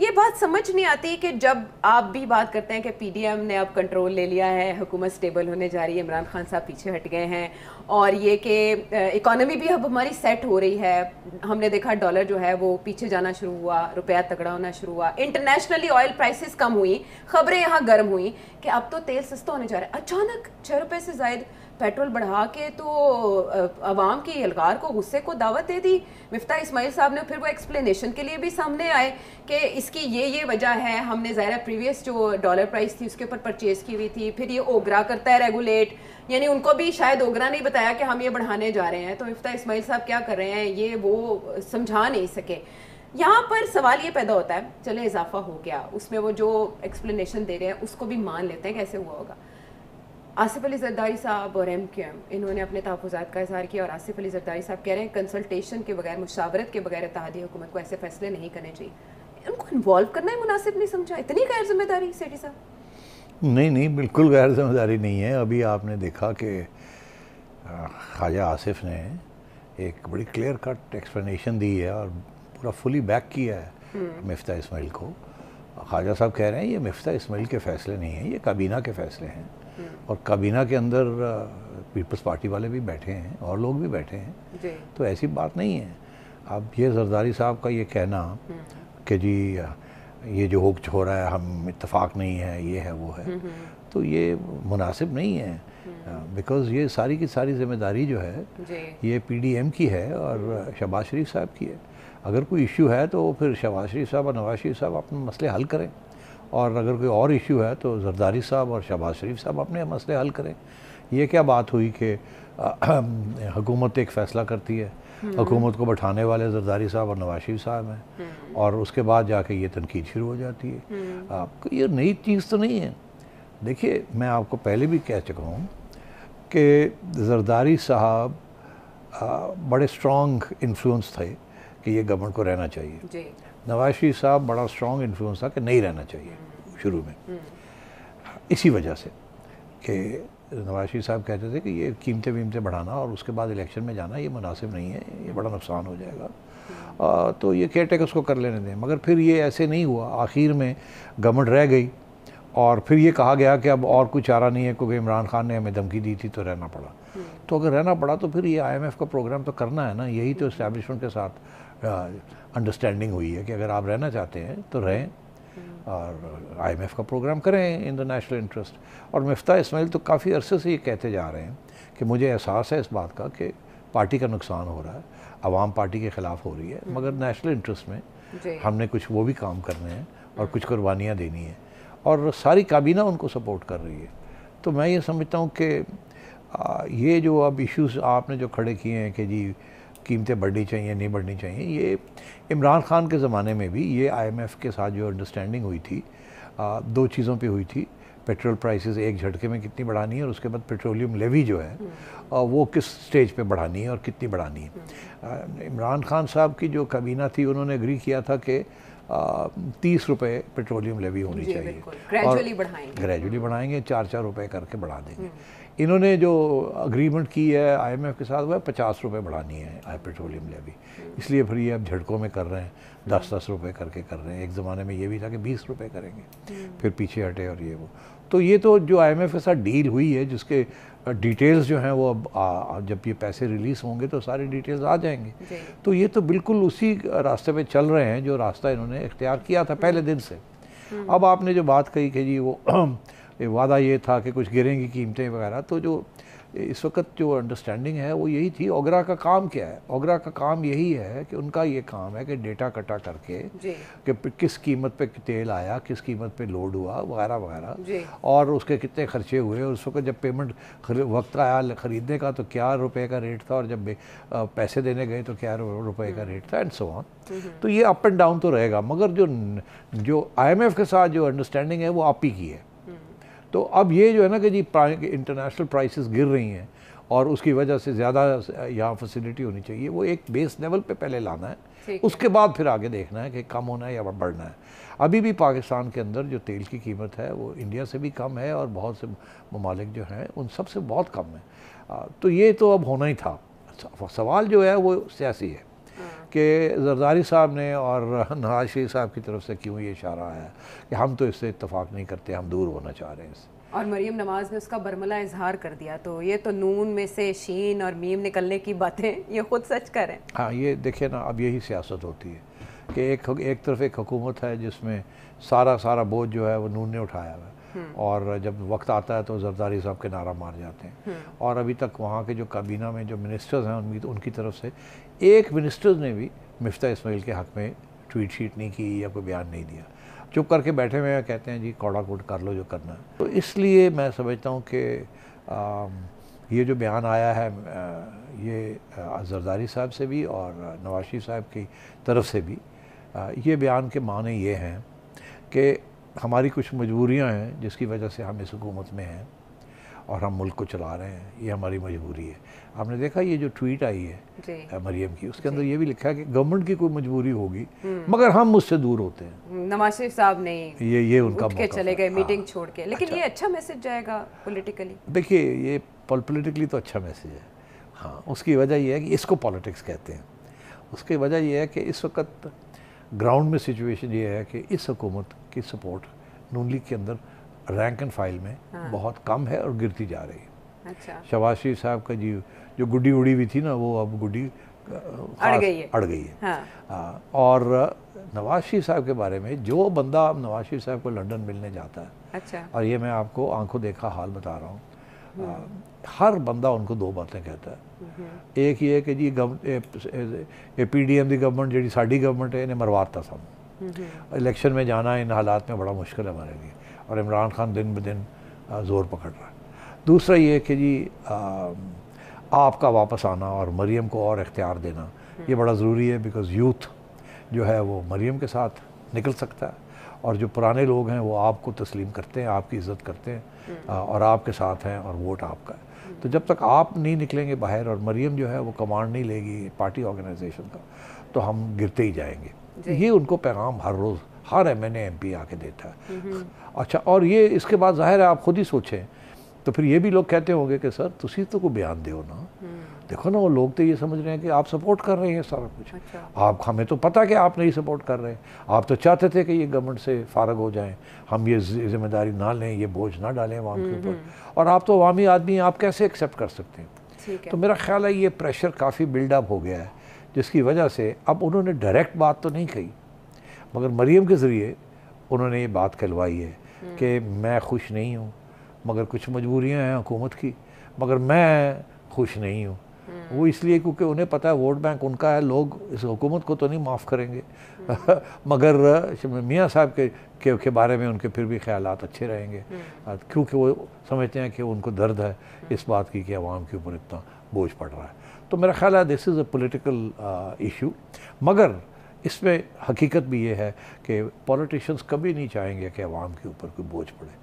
یہ بات سمجھ نہیں آتی کہ جب آپ بھی بات کرتے ہیں کہ پی ڈی ایم نے اب کنٹرول لے لیا ہے, حکومت سٹیبل ہونے جا رہی ہے, عمران خان صاحب پیچھے ہٹ گئے ہیں, اور یہ کہ اکانومی بھی اب ہماری سیٹ ہو رہی ہے, ہم نے دیکھا ڈالر جو ہے وہ پیچھے جانا شروع ہوا, روپیہ تگڑا ہونا شروع ہوا, انٹرنیشنلی آئل پرائسز کم ہوئی, خبریں یہاں گرم ہوئیں کہ اب تو تیل سستا ہونے جا رہا ہے. اچانک 6 روپے سے زائد پیٹرول بڑھا کے تو عوام کی یلغار کو, غصے کو دعوت دے دی. مفتاح اسماعیل صاحب نے پھر وہ ایکسپلینیشن کے لیے بھی سامنے آئے کہ اس کی یہ وجہ ہے, ہم نے ظاہر پریویس جو ڈالر پرائس تھی اس کے اوپر پرچیز کی ہوئی تھی, پھر یہ اوگرا کرتا ہے ریگولیٹ, یعنی ان کو بھی شاید اوگرا نہیں بتایا کہ ہم یہ بڑھانے جا رہے ہیں. تو مفتاح اسماعیل صاحب کیا کر رہے ہیں, یہ وہ سمجھا نہیں سکے. یہاں پر سوال یہ پیدا ہوتا ہے, چلے اضافہ ہو گیا, اس میں وہ جو ایکسپلینیشن دے رہے ہیں اس کو بھی مان لیتے ہیں کیسے ہوا ہوگا. آصف علی زرداری صاحب اور ایم کیو ایم انہوں نے اپنے تحفظات کا اظہار کیا, اور آصف علی زرداری صاحب کہہ رہے ہیں کنسلٹیشن کے بغیر, مشاورت کے بغیر اتحادی حکومت کو ایسے فیصلے نہیں کرنے چاہیے. ان کو انوالو کرنا ہی مناسب نہیں سمجھا, اتنی غیر ذمہ داری سیٹھی صاحب؟ نہیں بالکل غیر ذمہ داری نہیں ہے. ابھی آپ نے دیکھا کہ خواجہ آصف نے ایک بڑی کلیئر کٹ ایکسپلینیشن دی ہے اور پورا فلی بیک کیا ہے مفتاح اسماعیل کو. خواجہ صاحب کہہ رہے ہیں یہ مفتاح اسماعیل کے فیصلے نہیں ہیں, یہ کابینہ کے فیصلے ہیں, اور کابینہ کے اندر پیپلز پارٹی والے بھی بیٹھے ہیں اور لوگ بھی بیٹھے ہیں, تو ایسی بات نہیں ہے. اب یہ زرداری صاحب کا یہ کہنا کہ جی یہ جو ہو رہا ہے ہم اتفاق نہیں ہے, یہ ہے وہ ہے, تو یہ مناسب نہیں ہے. بیکاز یہ ساری کی ساری ذمہ داری جو ہے یہ پی ڈی ایم کی ہے اور شہباز شریف صاحب کی ہے. اگر کوئی ایشو ہے تو پھر شہباز شریف صاحب اور نواز شریف صاحب اپنے مسئلے حل کریں, اور اگر کوئی اور ایشو ہے تو زرداری صاحب اور شہباز شریف صاحب اپنے مسئلے حل کریں. یہ کیا بات ہوئی کہ حکومت ایک فیصلہ کرتی ہے, حکومت کو بٹھانے والے زرداری صاحب اور نواز شریف صاحب ہیں, اور اس کے بعد جا کے یہ تنقید شروع ہو جاتی ہے. یہ نئی چیز تو نہیں ہے. دیکھیے میں آپ کو پہلے بھی کہہ چکا ہوں کہ زرداری صاحب بڑے اسٹرانگ انفلوئنس تھے کہ یہ گورنمنٹ کو رہنا چاہیے. نواز شریف صاحب بڑا اسٹرانگ انفلوئنس تھا کہ نہیں رہنا چاہیے شروع میں, اسی وجہ سے کہ نواز شریف صاحب کہتے تھے کہ یہ قیمتیں ویمتیں بڑھانا اور اس کے بعد الیکشن میں جانا یہ مناسب نہیں ہے, یہ بڑا نقصان ہو جائے گا, تو یہ کیئر ٹیکرز کو کر لینے دیں. مگر پھر یہ ایسے نہیں ہوا, آخر میں گورنمنٹ رہ گئی, اور پھر یہ کہا گیا کہ اب اور کوئی چارہ نہیں ہے کیونکہ عمران خان نے ہمیں دھمکی دی تھی تو رہنا پڑا. تو اگر رہنا پڑا تو پھر یہ آئی ایم ایف کا پروگرام تو کرنا ہے نا. یہی تو اسٹیبلشمنٹ کے ساتھ انڈرسٹینڈنگ ہوئی ہے کہ اگر آپ رہنا چاہتے ہیں تو رہیں, اور آئی ایم ایف کا پروگرام کریں ان دا نیشنل انٹرسٹ. اور مفتاح اسماعیل تو کافی عرصے سے یہ کہتے جا رہے ہیں کہ مجھے احساس ہے اس بات کا کہ پارٹی کا نقصان ہو رہا ہے, عوام پارٹی کے خلاف ہو رہی ہے, مگر نیشنل انٹرسٹ میں ہم نے کچھ وہ بھی کام کرنے ہیں اور کچھ قربانیاں دینی ہیں, اور ساری کابینہ ان کو سپورٹ کر رہی ہے. تو میں یہ سمجھتا ہوں کہ یہ جو اب ایشوز آپ نے جو کھڑے کیے ہیں کہ جی قیمتیں بڑھنی چاہیے نہیں بڑھنی چاہیے, یہ عمران خان کے زمانے میں بھی یہ آئی ایم ایف کے ساتھ جو انڈرسٹینڈنگ ہوئی تھی دو چیزوں پہ ہوئی تھی. پیٹرول پرائسز ایک جھٹکے میں کتنی بڑھانی ہے, اور اس کے بعد پیٹرولیم لیوی جو ہے وہ کس سٹیج پہ بڑھانی ہے اور کتنی بڑھانی ہے. عمران خان صاحب کی جو کابینہ تھی انہوں نے اگری کیا تھا کہ 30 روپے پیٹرولیم لیوی ہونی چاہیے, گریجولی بڑھائیں گے, 4 روپے کر کے بڑھا دیں گے. انہوں نے جو اگریمنٹ کی ہے آئی ایم ایف کے ساتھ وہ 50 روپے بڑھانی ہے پیٹرولیم لیوی, اس لیے پھر یہ اب جھٹکوں میں کر رہے ہیں, 10 روپے کر کے کر رہے ہیں. ایک زمانے میں یہ بھی تھا کہ 20 روپے کریں گے, پھر پیچھے ہٹے اور یہ وہ. تو یہ تو جو آئی ایم ایف کے ساتھ ڈیل ہوئی ہے جس کے ڈیٹیلز جو ہیں وہ اب جب یہ پیسے ریلیز ہوں گے تو ساری ڈیٹیلز آ جائیں گے. تو یہ تو بالکل اسی راستے پہ چل رہے ہیں جو راستہ انہوں نے اختیار کیا تھا پہلے دن سے. اب آپ نے جو بات کہی کہ جی وہ وعدہ یہ تھا کہ کچھ گریں گی قیمتیں وغیرہ, تو جو اس وقت جو انڈرسٹینڈنگ ہے وہ یہی تھی. اوگرا کا کام کیا ہے, اوگرا کا کام یہی ہے کہ ان کا یہ کام ہے کہ ڈیٹا کٹا کر کے کہ کس قیمت پہ تیل آیا, کس قیمت پہ لوڈ ہوا وغیرہ وغیرہ, اور اس کے کتنے خرچے ہوئے, اور اس وقت جب پیمنٹ وقت آیا خریدنے کا تو کیا روپے کا ریٹ تھا, اور جب پیسے دینے گئے تو کیا روپے کا ریٹ تھا, اینڈ سو آن. تو یہ اپ اینڈ ڈاؤن تو رہے گا, مگر جو آئی ایم ایف کے ساتھ جو انڈرسٹینڈنگ ہے وہ آپ ہی کی ہے. تو اب یہ جو ہے نا کہ جی انٹرنیشنل پرائسز گر رہی ہیں اور اس کی وجہ سے زیادہ یہاں فیسلٹی ہونی چاہیے, وہ ایک بیس لیول پہ پہلے لانا ہے, اس کے بعد پھر آگے دیکھنا ہے کہ کم ہونا ہے یا بڑھنا ہے. ابھی بھی پاکستان کے اندر جو تیل کی قیمت ہے وہ انڈیا سے بھی کم ہے, اور بہت سے ممالک جو ہیں ان سب سے بہت کم ہے. تو یہ تو اب ہونا ہی تھا. سوال جو ہے وہ سیاسی ہے کہ زرداری صاحب نے اور نواز شریف صاحب کی طرف سے کیوں یہ اشارہ آیا کہ ہم تو اس سے اتفاق نہیں کرتے, ہم دور ہونا چاہ رہے ہیں اس سے. اور مریم نواز نے اس کا برملا اظہار کر دیا, تو یہ تو نون میں سے شین اور میم نکلنے کی باتیں یہ خود سچ کریں. ہاں یہ دیکھیں نا, اب یہی سیاست ہوتی ہے کہ ایک طرف ایک حکومت ہے جس میں سارا بوجھ جو ہے وہ نون نے اٹھایا ہوا ہے, اور جب وقت آتا ہے تو زرداری صاحب کے نعرہ مار جاتے ہیں. اور ابھی تک وہاں کے جو کابینہ میں جو منسٹرز ہیں ان کی طرف سے ایک منسٹرز نے بھی مفتاح اسماعیل کے حق میں ٹویٹ شیٹ نہیں کی یا کوئی بیان نہیں دیا, چپ کر کے بیٹھے ہوئے ہیں, کہتے ہیں جی کوڑا کوٹ کر لو جو کرنا ہے. تو اس لیے میں سمجھتا ہوں کہ یہ جو بیان آیا ہے یہ زرداری صاحب سے بھی اور نواز شریف صاحب کی طرف سے بھی, یہ بیان کے معنی یہ ہیں کہ ہماری کچھ مجبوریاں ہیں جس کی وجہ سے ہم اس حکومت میں ہیں اور ہم ملک کو چلا رہے ہیں, یہ ہماری مجبوری ہے. آپ نے دیکھا یہ جو ٹویٹ آئی ہے مریم کی, اس کے اندر یہ بھی لکھا ہے کہ گورنمنٹ کی کوئی مجبوری ہوگی مگر ہم اس سے دور ہوتے ہیں. نواز شریف صاحب نے یہ ان کا اٹھ کے چلے گئے میٹنگ چھوڑ کے, لیکن یہ اچھا میسج جائے گا پولیٹیکلی. دیکھیے یہ پولیٹیکلی تو اچھا میسج ہے, ہاں اس کی وجہ یہ ہے کہ اس کو پالیٹکس کہتے ہیں. اس کی وجہ یہ ہے کہ اس وقت گراؤنڈ میں سچویشن یہ ہے کہ اس حکومت کی سپورٹ نون لیگ کے اندر رینک اینڈ فائل میں بہت کم ہے اور گرتی جا رہی ہے. اچھا, شہباز شریف صاحب کا جو گڈی اڑی ہوئی تھی نا, وہ اب گڈی اڑ گئی ہے. اور نواز شریف صاحب کے بارے میں جو بندہ نواز شریف صاحب کو لنڈن ملنے جاتا ہے, اور یہ میں آپ کو آنکھوں دیکھا حال بتا رہا ہوں, ہر بندہ ان کو دو باتیں کہتا ہے. ایک یہ کہ جی P D M the government جی ساڑی گورنمنٹ ہے انہیں مرواتا سن, الیکشن میں جانا ان حالات میں بڑا مشکل ہے ہمارے لیے, اور عمران خان دن بدن زور پکڑ رہا ہے. دوسرا یہ کہ جی آپ کا واپس آنا اور مریم کو اور اختیار دینا یہ بڑا ضروری ہے, بیکاز یوتھ جو ہے وہ مریم کے ساتھ نکل سکتا ہے, اور جو پرانے لوگ ہیں وہ آپ کو تسلیم کرتے ہیں, آپ کی عزت کرتے ہیں اور آپ کے ساتھ ہیں, اور ووٹ آپ کا ہے. تو جب تک آپ نہیں نکلیں گے باہر اور مریم جو ہے وہ کمانڈ نہیں لے گی پارٹی آرگنائزیشن کا, تو ہم گرتے ہی جائیں گے. یہ ان کو پیغام ہر روز ہر M N A M P A کے دیتا ہے. اچھا, اور یہ اس کے بعد ظاہر ہے آپ خود ہی سوچیں, تو پھر یہ بھی لوگ کہتے ہوں گے کہ سر تسی تو کوئی بیان دیو نا, دیکھو نا وہ لوگ تو یہ سمجھ رہے ہیں کہ آپ سپورٹ کر رہے ہیں سارا کچھ. آپ ہمیں تو پتہ کہ آپ نہیں سپورٹ کر رہے, آپ تو چاہتے تھے کہ یہ گورنمنٹ سے فارغ ہو جائیں, ہم یہ ذمہ داری نہ لیں, یہ بوجھ نہ ڈالیں عوام کے اوپر, اور آپ تو عوامی آدمی ہیں, آپ کیسے ایکسیپٹ کر سکتے ہیں. تو میرا خیال ہے یہ پریشر کافی بلڈ اپ ہو گیا ہے, جس کی وجہ سے اب انہوں نے ڈائریکٹ بات تو نہیں کہی مگر مریم کے ذریعے انہوں نے یہ بات کہلوائی ہے کہ میں خوش نہیں ہوں, مگر کچھ مجبوریاں ہیں حکومت کی, مگر میں خوش نہیں ہوں. وہ اس لیے کیونکہ انہیں پتہ ہے ووٹ بینک ان کا ہے, لوگ اس حکومت کو تو نہیں معاف کریں گے مگر میاں صاحب کے بارے میں ان کے پھر بھی خیالات اچھے رہیں گے, کیونکہ وہ سمجھتے ہیں کہ ان کو درد ہے اس بات کی کہ عوام کے اوپر اتنا بوجھ پڑ رہا ہے. تو میرا خیال ہے دس از اے پولیٹیکل ایشو, مگر اس میں حقیقت بھی یہ ہے کہ پولیٹیشنز کبھی نہیں چاہیں گے کہ عوام کے اوپر کوئی بوجھ پڑے.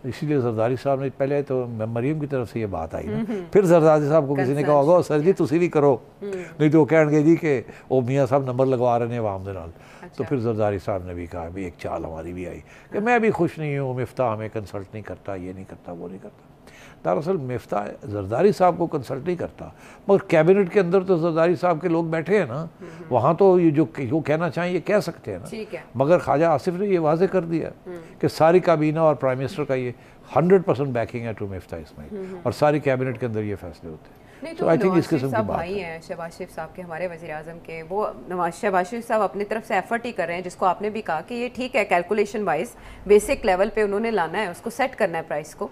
اسی لیے زرداری صاحب نے پہلے تو مریم کی طرف سے یہ بات آئی نا, پھر زرداری صاحب کو کسی نے کہا ہوگا سر جی تسی بھی کرو, نہیں تو وہ کہیں گے جی کہ وہ میاں صاحب نمبر لگوا رہے ہیں عوام دے نال. تو پھر زرداری صاحب نے بھی کہا بھی ایک چال ہماری بھی آئی کہ میں بھی خوش نہیں ہوں, مفتاح ہمیں کنسلٹ نہیں کرتا, یہ نہیں کرتا, وہ نہیں کرتا. دراصل مفتاح زرداری صاحب کو کنسلٹ نہیں کرتا, مگر کیبنٹ کے اندر تو زرداری صاحب کے لوگ بیٹھے ہیں نا, وہاں تو یہ جو کہنا چاہیں یہ کہہ سکتے ہیں نا. مگر خواجہ آصف نے یہ واضح کر دیا کہ ساری کابینہ اور پرائم منسٹر کا یہ 100% بیکنگ ہے ٹو مفتاح اسماعیل, اور ساری کیبنٹ کے اندر یہ فیصلے ہوتے ہیں. نہیں تو نواز شریف صاحب بھائی ہیں شہباز شریف صاحب کے, ہمارے وزیر اعظم کے, وہ شہباز شریف صاحب اپنی طرف سے ایفرٹ ہی کر رہے ہیں, جس کو آپ نے بھی کہا کہ یہ ٹھیک ہے کیلکولیشن وائز بیسک لیول پہ انہوں نے لانا ہے, اس کو سیٹ کرنا ہے پرائس کو.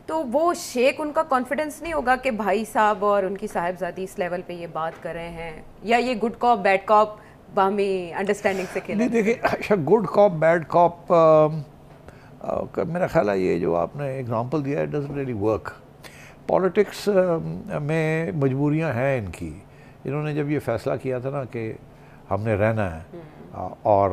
تو وہ شیخ ان کا کانفیڈنس نہیں ہوگا کہ بھائی صاحب اور ان کی صاحبزادی اس لیول پہ یہ بات کر رہے ہیں, یا یہ گڈ کاپ بیڈ کاپ باہمی انڈرسٹینڈنگ سے کھیلیں؟ نہیں دیکھیں, اچھا گڈ کاپ بیڈ کاپ میرا خیال ہے یہ جو آپ نے ایگزامپل دیا ہے ڈزنٹ ریلی ورک. پالیٹکس میں مجبوریاں ہیں ان کی. انہوں نے جب یہ فیصلہ کیا تھا نا کہ ہم نے رہنا ہے اور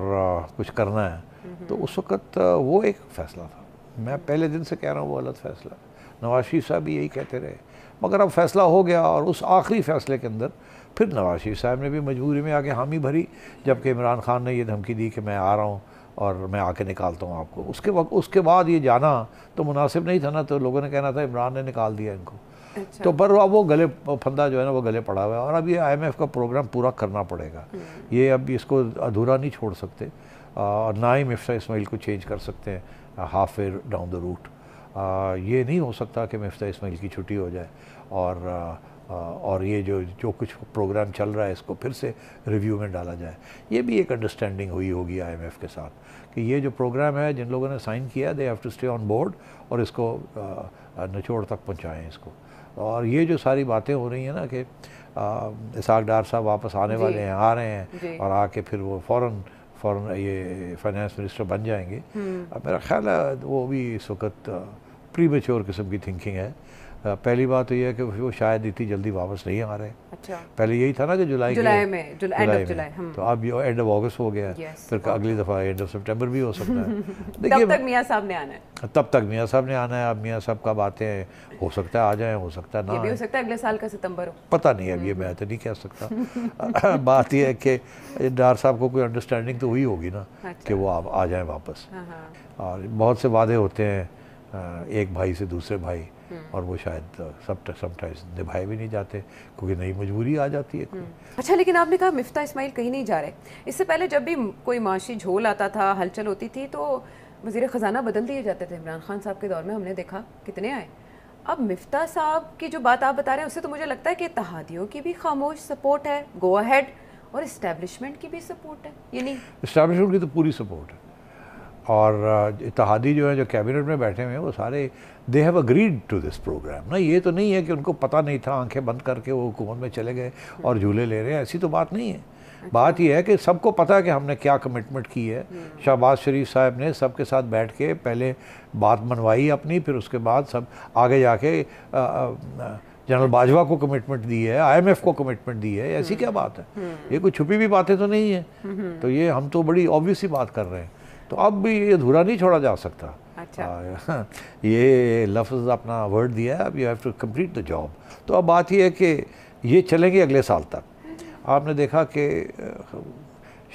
کچھ کرنا ہے, تو اس وقت وہ ایک فیصلہ تھا. میں پہلے دن سے کہہ رہا ہوں وہ غلط فیصلہ. نواز شریف صاحب بھی یہی کہتے رہے, مگر اب فیصلہ ہو گیا, اور اس آخری فیصلے کے اندر پھر نواز شریف صاحب نے بھی مجبوری میں آ کے حامی بھری, جبکہ عمران خان نے یہ دھمکی دی کہ میں آ رہا ہوں اور میں آ کے نکالتا ہوں آپ کو. اس کے بعد یہ جانا تو مناسب نہیں تھا نا, تو لوگوں نے کہنا تھا عمران نے نکال دیا ان کو. تو پر اب وہ گلے پھندا جو ہے نا وہ گلے پڑا ہوا ہے، اور اب یہ IMF کا پروگرام پورا کرنا پڑے گا، یہ اب اس کو ادھورا نہیں چھوڑ سکتے، اور نہ ہی مفتاح اسماعیل کو چینج کر سکتے ہیں half way down the root. یہ نہیں ہو سکتا کہ مفتاح اسماعیل کی چھٹی ہو جائے اور یہ جو کچھ پروگرام چل رہا ہے اس کو پھر سے ریویو میں ڈالا جائے۔ یہ بھی ایک انڈرسٹینڈنگ ہوئی ہوگی IMF کے ساتھ کہ یہ جو پروگرام ہے جن لوگوں نے سائن کیا they have to stay on board, اور اس کو نچوڑ تک پہنچائیں اس کو۔ اور یہ جو ساری باتیں ہو رہی ہیں نا کہ اسحاق ڈار صاحب واپس آنے والے ہیں، آ رہے ہیں، اور آ کے پھر وہ فوراً یہ فائنانس منسٹر بن جائیں گے، میرا خیال ہے وہ بھی اس وقت پری میچور قسم کی تھنکنگ ہے۔ پہلی بات تو یہ ہے کہ وہ شاید اتنی جلدی واپس نہیں آ رہے، پہلے یہی تھا نا کہ جولائی میں، تو اب یہ اینڈ آف اگست ہو گیا ہے، پھر اگلی دفعہ اینڈ آف سپٹمبر بھی ہو سکتا ہے۔ تب تک میاں صاحب نے آنا ہے، تب تک میاں صاحب نے آنا ہے۔ اب میاں صاحب کب آتے ہیں، ہو سکتا ہے آ جائیں، ہو سکتا ہے نہ، یہ بھی ہو سکتا ہے اگلے سال کا ستمبر ہو، پتہ نہیں، اب یہ میں تو نہیں کہہ سکتا۔ بات یہ ہے کہ ڈار صاحب کو کوئی انڈرسٹینڈنگ تو ہوئی ہوگی نا کہ وہ آ جائیں واپس، اور بہت سے وعدے ہوتے ہیں ایک بھائی سے دوسرے بھائی، اور وہ شاید سم ٹائمز نبھائے بھی نہیں جاتے کیونکہ نئی مجبوری آ جاتی ہے کوئی۔ اچھا، لیکن آپ نے کہا مفتاح اسماعیل کہیں نہیں جا رہے، اس سے پہلے جب بھی کوئی معاشی جھول آتا تھا، ہلچل ہوتی تھی، تو وزیر خزانہ بدل دیے جاتے تھے۔ عمران خان صاحب کے دور میں ہم نے دیکھا کتنے آئے۔ اب مفتاح صاحب کی جو بات آپ بتا رہے ہیں اس سے تو مجھے لگتا ہے کہ اتحادیوں کی بھی خاموش سپورٹ ہے، گو اہیڈ، اور اسٹیبلشمنٹ کی بھی سپورٹ ہے، یہ نہیں؟ اسٹیبلشمنٹ کی تو پوری سپورٹ ہے، اور اتحادی جو ہیں جو کیبنٹ میں بیٹھے ہوئے ہیں وہ سارے they have agreed to this program نا۔ یہ تو نہیں ہے کہ ان کو پتہ نہیں تھا، آنکھیں بند کر کے وہ حکومت میں چلے گئے اور جھولے لے رہے ہیں، ایسی تو بات نہیں ہے۔ بات یہ ہے کہ سب کو پتہ ہے کہ ہم نے کیا کمٹمنٹ کی ہے۔ شہباز شریف صاحب نے سب کے ساتھ بیٹھ کے پہلے بات منوائی اپنی، پھر اس کے بعد سب آگے جا کے جنرل باجوہ کو کمٹمنٹ دی ہے، IMF کو کمٹمنٹ دی ہے، ایسی کیا بات ہے؟ یہ کوئی چھپی ہوئی باتیں تو نہیں ہیں، تو یہ ہم تو بڑی آبویس ہی بات کر رہے ہیں۔ تو اب بھی یہ ادھورا نہیں چھوڑا جا سکتا۔ یہ لفظ اپنا ورڈ دیا ہے، اب you have to complete the job. تو اب بات یہ ہے کہ یہ چلیں گے اگلے سال تک۔ آپ نے دیکھا کہ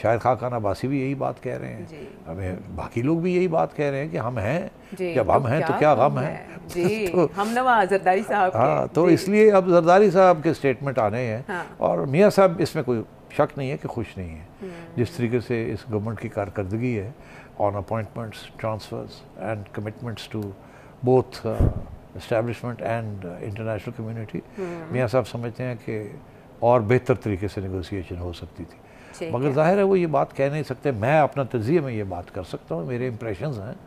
شاید خاقان عباسی بھی یہی بات کہہ رہے ہیں، ہمیں باقی لوگ بھی یہی بات کہہ رہے ہیں کہ ہم ہیں، جب ہم ہیں تو کیا غم ہے۔ ہم نوا زرداری صاحب، ہاں، تو اس لیے اب زرداری صاحب کے سٹیٹمنٹ آنے ہیں، اور میاں صاحب اس میں کوئی شک نہیں ہے کہ خوش نہیں ہے جس طریقے سے اس گورنمنٹ کی کارکردگی ہے on appointments, transfers and commitments to both establishment and international community. میاں صاحب سمجھتے ہیں کہ اور بہتر طریقے سے نیگوسیشن ہو سکتی تھی، مگر ظاہر ہے وہ یہ بات کہہ نہیں سکتے۔ میں اپنا تجزیے میں یہ بات کر سکتا ہوں، میرے امپریشنز ہیں۔